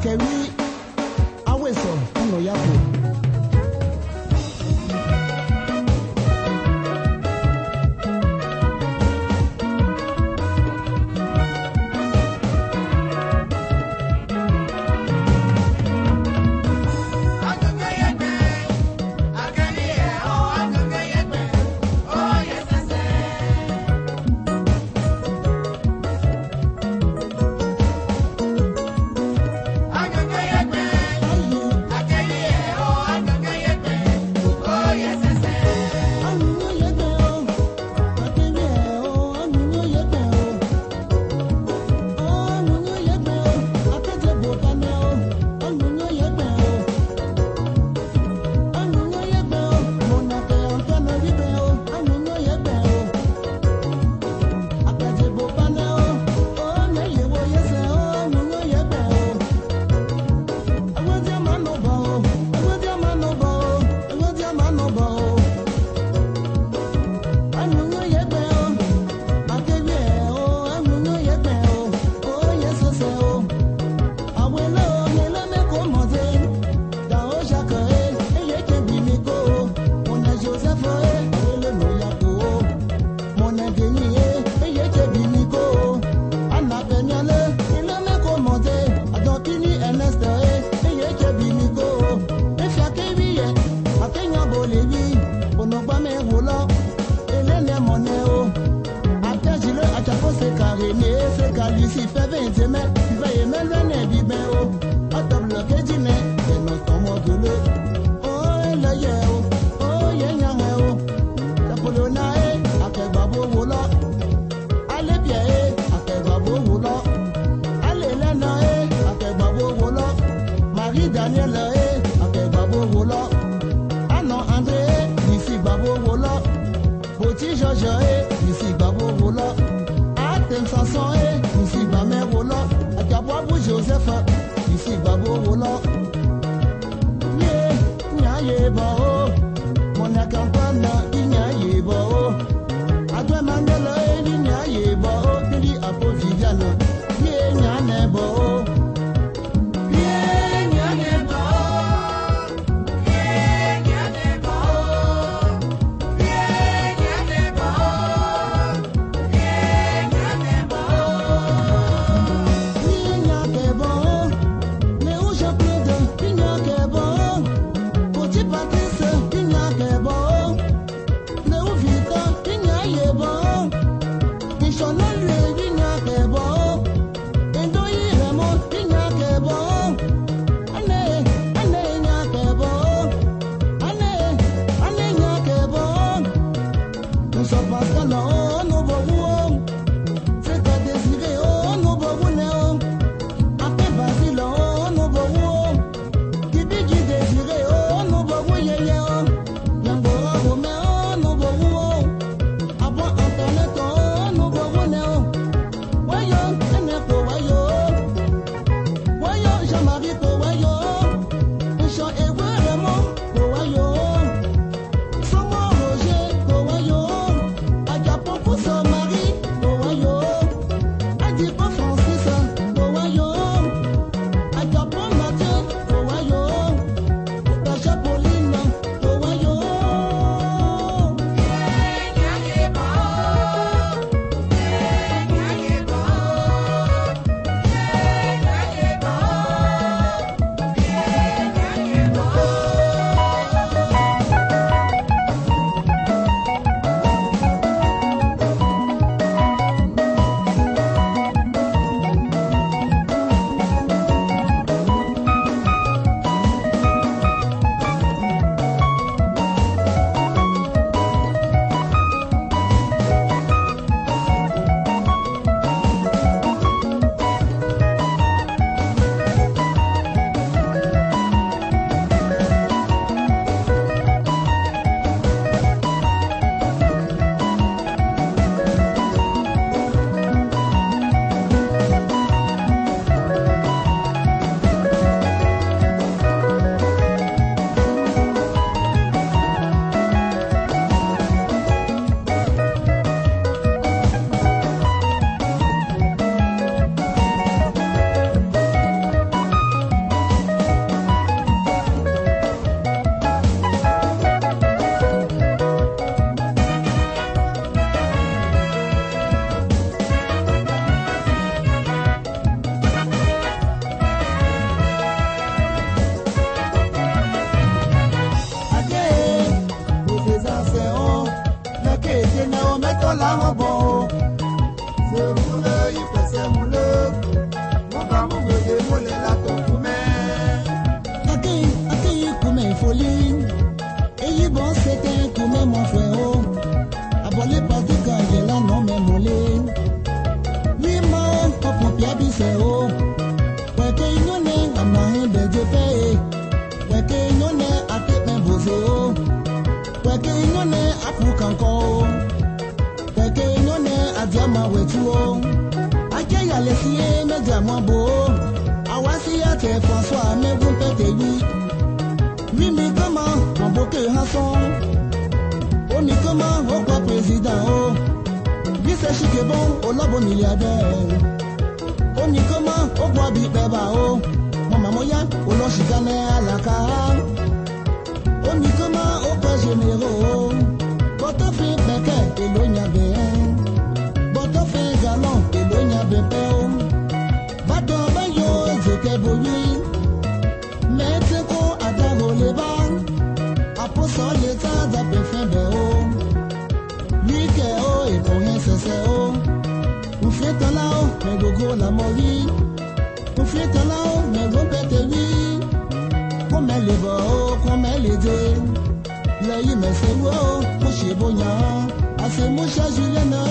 Akewi aweso no yapo. Plus de la robo. C'est moule, il fait c'est moule. Mon va mon bébé moule la tokume. Aki kume folie. Et il bon c'était kume mon frère. Abolé parti quand j'ai la non mais molé. Lui man papa pia biseo. Weke inyone amahin de jepe. Weke inyone ate men bozeo. Weke inyone apu kanko. Weke inyone adiama wetuo. Ake yale siye me diamwa bo. Awasi ate François me gumpe tewi. Mimi kama maboke hason. Oni kama okwa président o. Bise chike bon o labo milliardaire. Oni kama okwa bi beba o. Mama moya o lo shikane alaka. Oni kama okwa généraux. Boto fi beke elonya be. Boto fi galon elonya be pe o. Bato bayo zeke boyi. Mete ko adago leba. Aposo leta da pe fe be o. Like o e kohen sese o. Ufeta la o me gogo la mori. Ufeta la o me rompe te wi. Kome le bo o kome le de. Le yi me se wo mo she bonya. Ase mo sha jule na